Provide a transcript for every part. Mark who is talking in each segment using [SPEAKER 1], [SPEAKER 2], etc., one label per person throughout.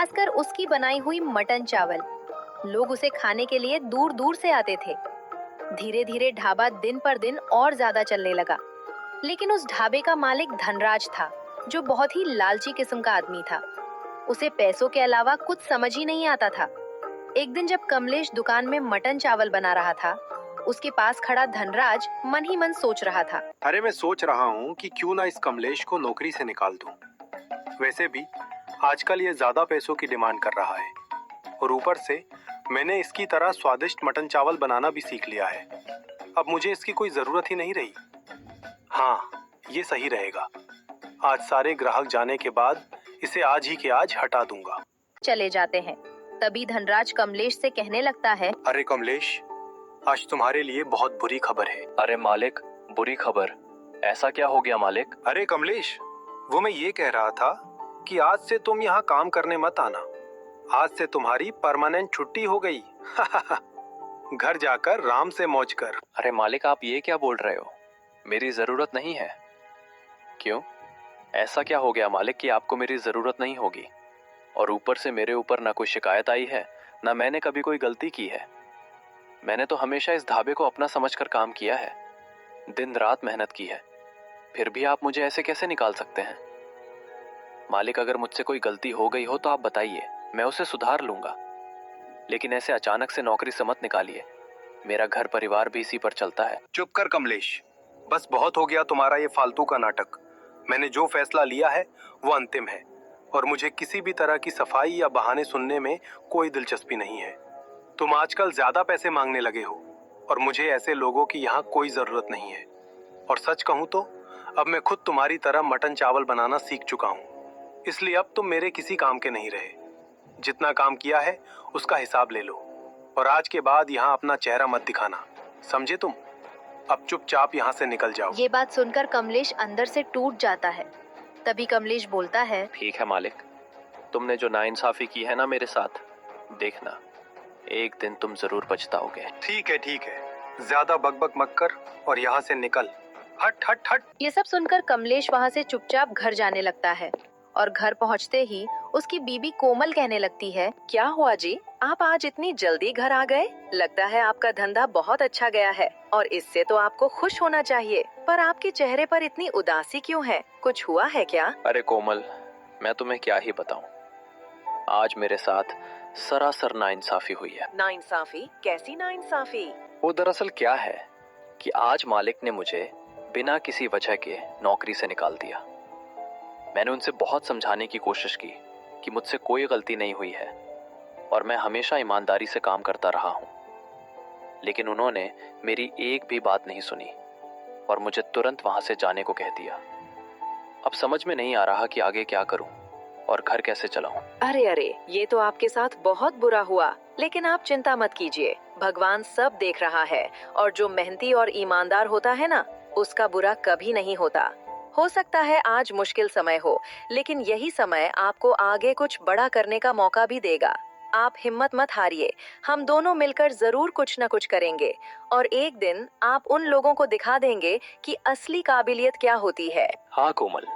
[SPEAKER 1] खासकर उसकी बनाई हुई मटन चावल। लोग उसे खाने के लिए दूर दूर से आते थे। धीरे धीरे ढाबा दिन पर दिन और ज्यादा चलने लगा। लेकिन उस ढाबे का मालिक धनराज था, जो बहुत ही लालची किस्म का आदमी था। उसे पैसों के अलावा कुछ समझ ही नहीं आता था। एक दिन जब कमलेश दुकान में मटन चावल बना रहा था, उसके पास खड़ा धनराज मन ही मन सोच रहा था।
[SPEAKER 2] अरे मैं सोच रहा हूँ कि क्यों ना इस कमलेश को नौकरी से निकाल दूं। वैसे भी आजकल ये ज्यादा पैसों की डिमांड कर रहा है और ऊपर से मैंने इसकी तरह स्वादिष्ट मटन चावल बनाना भी सीख लिया है। अब मुझे इसकी कोई जरूरत ही नहीं रही। हाँ, ये सही रहेगा। आज सारे ग्राहक जाने के बाद इसे आज ही के आज हटा दूंगा।
[SPEAKER 1] चले जाते हैं। तभी धनराज कमलेश से कहने लगता है,
[SPEAKER 2] अरे कमलेश, आज तुम्हारे लिए बहुत बुरी खबर है।
[SPEAKER 3] अरे मालिक, बुरी खबर? ऐसा क्या हो गया मालिक?
[SPEAKER 2] अरे कमलेश, वो मैं ये कह रहा था कि आज से तुम यहाँ काम करने मत आना। आज से तुम्हारी परमानेंट छुट्टी हो गई। घर जाकर राम से मौज कर।
[SPEAKER 3] अरे मालिक, आप ये क्या बोल रहे हो? मेरी जरूरत नहीं है। क्यों? ऐसा क्या हो गया मालिक कि आपको मेरी जरूरत नहीं होगी? और ऊपर से मेरे ऊपर ना कोई शिकायत आई है, ना मैंने कभी कोई गलती की है। मैंने तो हमेशा इस ढाबे को अपना समझकर काम किया है, दिन रात मेहनत की है। फिर भी आप मुझे ऐसे कैसे निकाल सकते हैं? मालिक, अगर मुझसे कोई गलती हो गई हो तो आप बताइए, मैं उसे सुधार लूंगा। लेकिन ऐसे अचानक से नौकरी से मत निकालिए। मेरा घर परिवार भी इसी पर चलता है।
[SPEAKER 2] चुप कर कमलेश, बस बहुत हो गया तुम्हारा ये फालतू का नाटक। मैंने जो फैसला लिया है वो अंतिम है और मुझे किसी भी तरह की सफाई या बहाने सुनने में कोई दिलचस्पी नहीं है। तुम आजकल ज्यादा पैसे मांगने लगे हो और मुझे ऐसे लोगों की यहाँ कोई जरूरत नहीं है। और सच कहूँ तो अब मैं खुद तुम्हारी तरह मटन चावल बनाना सीख चुका हूँ, इसलिए अब तुम मेरे किसी काम के नहीं रहे। जितना काम किया है उसका हिसाब ले लो और आज के बाद यहाँ अपना चेहरा मत दिखाना, समझे तुम? अब चुपचाप यहाँ से निकल जाओ।
[SPEAKER 1] ये बात सुनकर कमलेश अंदर से टूट जाता है। तभी कमलेश बोलता है,
[SPEAKER 3] ठीक है मालिक, तुमने जो नाइंसाफी की है ना मेरे साथ, देखना एक दिन तुम जरूर पछताओगे।
[SPEAKER 2] ठीक है, ज्यादा बकबक मत कर और यहाँ से निकल। हट हट हट।
[SPEAKER 1] ये सब सुनकर कमलेश वहाँ से चुपचाप घर जाने लगता है। और घर पहुँचते ही उसकी बीबी कोमल कहने लगती है, क्या हुआ जी, आप आज इतनी जल्दी घर आ गए? लगता है आपका धंधा बहुत अच्छा गया है और इससे तो आपको खुश होना चाहिए, पर आपके चेहरे पर इतनी उदासी क्यों है? कुछ हुआ है क्या?
[SPEAKER 3] अरे कोमल, मैं तुम्हें क्या ही बताऊं। आज मेरे साथ सरासर नाइंसाफी हुई है।
[SPEAKER 1] नाइंसाफी? कैसी नाइंसाफी?
[SPEAKER 3] वो दरअसल क्या है कि आज मालिक ने मुझे बिना किसी वजह के नौकरी से निकाल दिया। मैंने उनसे बहुत समझाने की कोशिश की कि मुझसे कोई गलती नहीं हुई है और मैं हमेशा ईमानदारी से काम करता रहा हूँ, लेकिन उन्होंने मेरी एक भी बात नहीं सुनी और मुझे तुरंत वहां से जाने को कह दिया। अब समझ में नहीं आ रहा कि आगे क्या करूं और घर कैसे चलाऊं।
[SPEAKER 1] अरे, ये तो आपके साथ बहुत बुरा हुआ, लेकिन आप चिंता मत कीजिए, भगवान सब देख रहा है और जो मेहनती और ईमानदार होता है ना, उसका बुरा कभी नहीं होता। हो सकता है आज मुश्किल समय हो, लेकिन यही समय आपको आगे कुछ बड़ा करने का मौका भी देगा। आप हिम्मत मत हारिए, हम दोनों मिलकर जरूर कुछ न कुछ करेंगे और एक दिन आप उन लोगों को दिखा देंगे कि असली काबिलियत क्या होती है।
[SPEAKER 3] हाँ कोमल,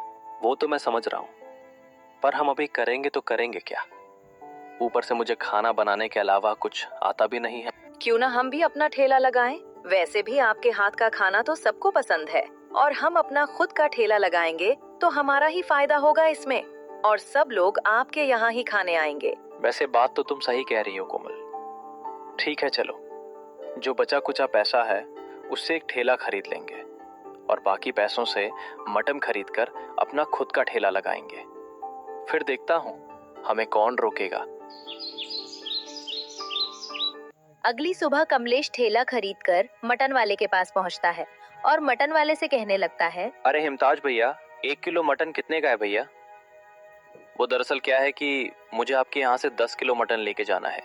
[SPEAKER 3] वो तो मैं समझ रहा हूँ, पर हम अभी करेंगे तो करेंगे क्या? ऊपर से मुझे खाना बनाने के अलावा कुछ आता भी नहीं है।
[SPEAKER 1] क्यों ना हम भी अपना ठेला लगाएं? वैसे भी आपके हाथ का खाना तो सबको पसंद है और हम अपना खुद का ठेला लगाएंगे तो हमारा ही फायदा होगा इसमें और सब लोग आपके यहाँ ही खाने आएंगे।
[SPEAKER 3] वैसे बात तो तुम सही कह रही हो कोमल। ठीक है, चलो, जो बचा कुचा पैसा है उससे एक ठेला खरीद लेंगे और बाकी पैसों से मटन खरीद कर अपना खुद का ठेला लगाएंगे। फिर देखता हूँ हमें कौन रोकेगा।
[SPEAKER 1] अगली सुबह कमलेश ठेला खरीदकर मटन वाले के पास पहुंचता है और मटन वाले से कहने लगता है,
[SPEAKER 3] अरे हिमताज भैया, 1 किलो मटन कितने का है भैया? वो दरअसल क्या है कि मुझे आपके यहाँ से 10 किलो मटन लेके जाना है,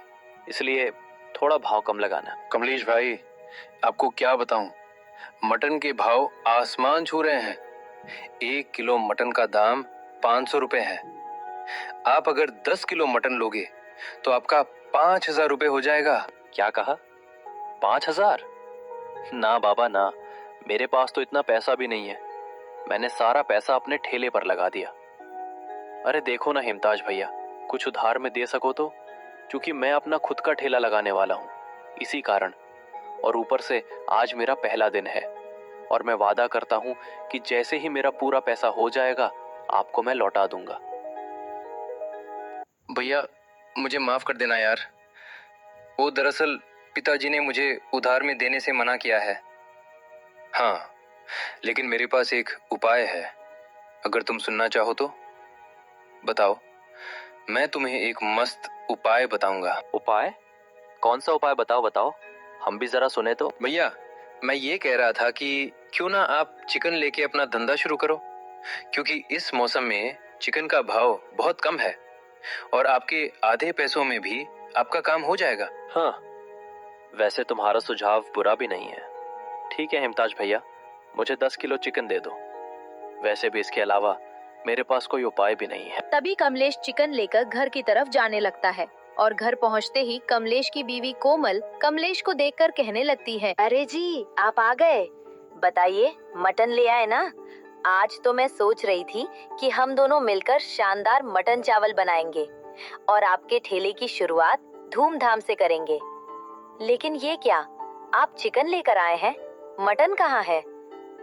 [SPEAKER 3] इसलिए थोड़ा भाव कम लगाना।
[SPEAKER 4] कमलेश भाई, आपको क्या बताऊं, मटन के भाव आसमान छू रहे हैं। 1 किलो मटन का दाम 500 रुपए है। आप अगर 10 किलो मटन लोगे तो आपका 5,000 रुपए हो जाएगा।
[SPEAKER 3] क्या कहा? 5,000? ना बाबा ना, मेरे पास तो इतना पैसा भी नहीं है। मैंने सारा पैसा अपने ठेले पर लगा दिया। अरे देखो ना हिमताज भैया, कुछ उधार में दे सको तो, क्योंकि मैं अपना खुद का ठेला लगाने वाला हूँ इसी कारण। और ऊपर से आज मेरा पहला दिन है और मैं वादा करता हूँ कि जैसे ही मेरा पूरा पैसा हो जाएगा आपको मैं लौटा दूंगा।
[SPEAKER 4] भैया मुझे माफ कर देना यार, वो दरअसल पिताजी ने मुझे उधार में देने से मना किया है। हाँ, लेकिन मेरे पास एक उपाय है, अगर तुम सुनना चाहो तो। बताओ, मैं तुम्हें एक मस्त उपाय बताऊंगा।
[SPEAKER 3] उपाय? कौन सा उपाय? बताओ बताओ, हम भी जरा सुने तो।
[SPEAKER 4] भैया मैं ये कह रहा था कि क्यों ना आप चिकन लेके अपना धंधा शुरू करो, क्योंकि इस मौसम में चिकन का भाव बहुत कम है और आपके आधे पैसों में भी आपका काम हो जाएगा।
[SPEAKER 3] हाँ, वैसे तुम्हारा सुझाव बुरा भी नहीं है। ठीक है हिमताज भैया, मुझे 10 किलो चिकन दे दो। वैसे भी इसके अलावा मेरे पास कोई उपाय भी नहीं है।
[SPEAKER 1] तभी कमलेश चिकन लेकर घर की तरफ जाने लगता है और घर पहुंचते ही कमलेश की बीवी कोमल कमलेश को देखकर कहने लगती है, अरे जी आप आ गए, बताइए मटन ले आए ना। आज तो मैं सोच रही थी कि हम दोनों मिलकर शानदार मटन चावल बनाएंगे और आपके ठेले की शुरुआत धूमधाम से करेंगे। लेकिन ये क्या, आप चिकन लेकर आए हैं, मटन कहाँ है?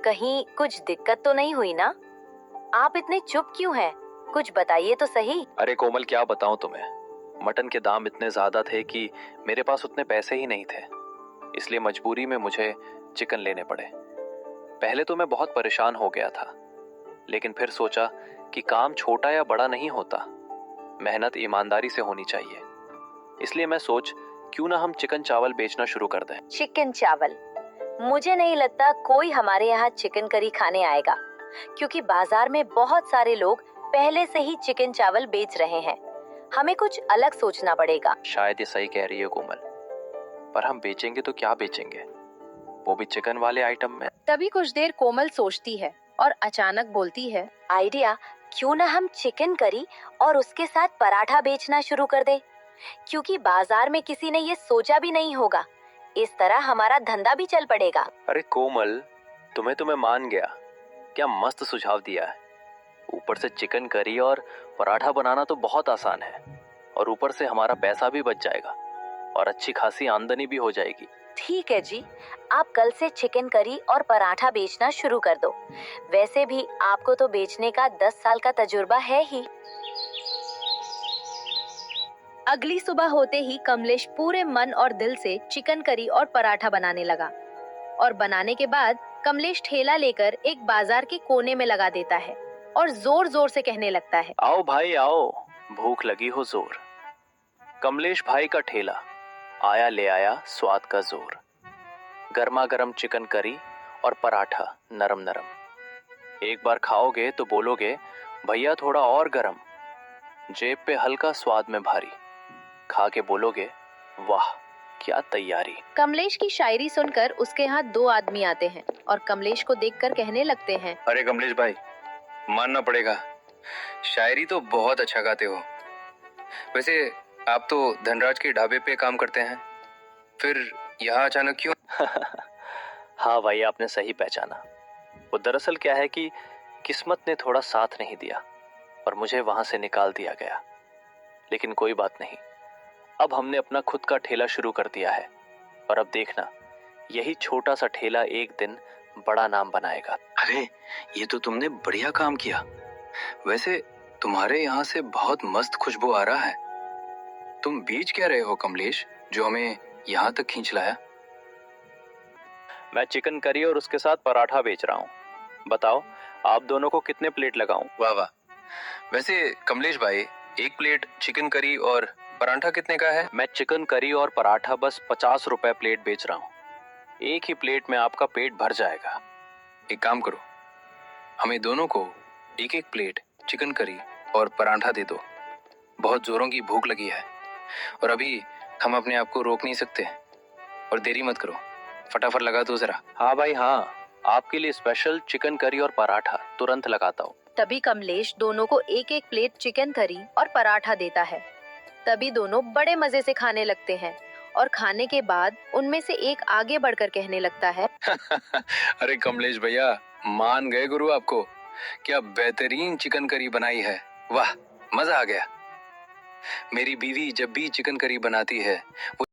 [SPEAKER 1] कहीं कुछ दिक्कत तो नहीं हुई ना? आप इतने चुप क्यों हैं? कुछ बताइए तो सही।
[SPEAKER 3] अरे कोमल, क्या बताऊं तुम्हें, मटन के दाम इतने ज्यादा थे कि मेरे पास उतने पैसे ही नहीं थे, इसलिए मजबूरी में मुझे चिकन लेने पड़े। पहले तो मैं बहुत परेशान हो गया था, लेकिन फिर सोचा कि काम छोटा या बड़ा नहीं होता, मेहनत ईमानदारी से होनी चाहिए। इसलिए मैं सोच क्यों ना हम चिकन चावल बेचना शुरू कर दें।
[SPEAKER 1] चिकन चावल? मुझे नहीं लगता कोई हमारे यहाँ चिकन करी खाने आएगा, क्योंकि बाजार में बहुत सारे लोग पहले से ही चिकन चावल बेच रहे हैं। हमें कुछ अलग सोचना पड़ेगा।
[SPEAKER 3] शायद ये सही कह रही है कोमल, पर हम बेचेंगे तो क्या बेचेंगे, वो भी चिकन वाले आइटम में।
[SPEAKER 1] तभी कुछ देर कोमल सोचती है और अचानक बोलती है, आइडिया, क्यों ना हम चिकन करी और उसके साथ पराठा बेचना शुरू कर दे, क्योंकि बाजार में किसी ने ये सोचा भी नहीं होगा। इस तरह हमारा धंधा भी चल पड़ेगा।
[SPEAKER 3] अरे कोमल, तुम्हें तो मैं मान गया, क्या मस्त सुझाव दिया है। ऊपर से चिकन करी और पराठा बनाना तो बहुत आसान है, और ऊपर से हमारा पैसा भी बच जाएगा और अच्छी खासी आमदनी भी हो जाएगी।
[SPEAKER 1] ठीक है जी, आप कल से चिकन करी और पराठा बेचना शुरू कर दो। वैसे भी आपको तो बेचने का 10 साल का तजुर्बा है ही। अगली सुबह होते ही कमलेश पूरे मन और दिल से चिकन करी और पराठा बनाने लगा, और बनाने के बाद कमलेश ठेला लेकर एक बाजार के कोने में लगा देता है और जोर जोर से कहने लगता है,
[SPEAKER 3] आओ भाई आओ, भूख लगी हो जोर। कमलेश भाई का ठेला आया ले आया स्वाद का जोर। गर्मा गर्म चिकन करी और पराठा नरम नरम। एक बार खाओगे तो बोलोगे भैया थोड़ा और गरम। जेब पे हल्का स्वाद में भारी, खा के बोलोगे वाह क्या तैयारी।
[SPEAKER 1] कमलेश की शायरी सुनकर उसके यहाँ 2 आदमी आते हैं और कमलेश को देखकर कहने लगते हैं,
[SPEAKER 4] अरे कमलेश भाई, मानना पड़ेगा, शायरी तो बहुत अच्छा गाते हो। वैसे आप तो धनराज के ढाबे पे काम करते हैं, फिर यहाँ अचानक क्यों?
[SPEAKER 3] हाँ भाई, आपने सही पहचाना। वो दरअसल क्या है कि किस्मत ने थोड़ा साथ नहीं दिया और मुझे वहां से निकाल दिया गया। लेकिन कोई बात नहीं, अब हमने अपना खुद का ठेला शुरू कर दिया है और अब देखना, यही छोटा सा ठेला एक दिन बड़ा नाम बनाएगा।
[SPEAKER 4] अरे ये तो तुमने बढ़िया काम किया। वैसे तुम्हारे यहाँ से बहुत मस्त खुशबू आ रहा है। तुम बेच क्या रहे हो कमलेश, जो हमें यहाँ तक खींच लाया?
[SPEAKER 3] मैं चिकन करी और उसके साथ पराठा बेच रहा हूँ। बताओ आप दोनों को कितने प्लेट लगाऊं?
[SPEAKER 4] वाह वाह। वैसे कमलेश भाई, एक प्लेट चिकन करी और पराठा कितने का है?
[SPEAKER 3] मैं चिकन करी और पराठा बस 50 रुपए प्लेट बेच रहा हूँ। एक ही प्लेट में आपका पेट भर जाएगा।
[SPEAKER 4] एक काम करो, हमें दोनों को एक एक प्लेट चिकन करी और पराठा दे दो। बहुत जोरों की भूख लगी है और अभी हम अपने आप को रोक नहीं सकते। और देरी मत करो, फटाफट लगा दो जरा।
[SPEAKER 3] हाँ भाई हाँ, आपके लिए स्पेशल चिकन करी और पराठा तुरंत लगाता हूँ।
[SPEAKER 1] तभी कमलेश दोनों को एक एक प्लेट चिकन करी और पराठा देता है। तभी दोनों बड़े मजे से खाने लगते हैं और खाने के बाद उनमें से एक आगे बढ़कर कहने लगता है,
[SPEAKER 4] अरे कमलेश भैया, मान गए गुरु आपको। क्या बेहतरीन चिकन करी बनाई है, वाह मजा आ गया। मेरी बीवी जब भी चिकन करी बनाती है वो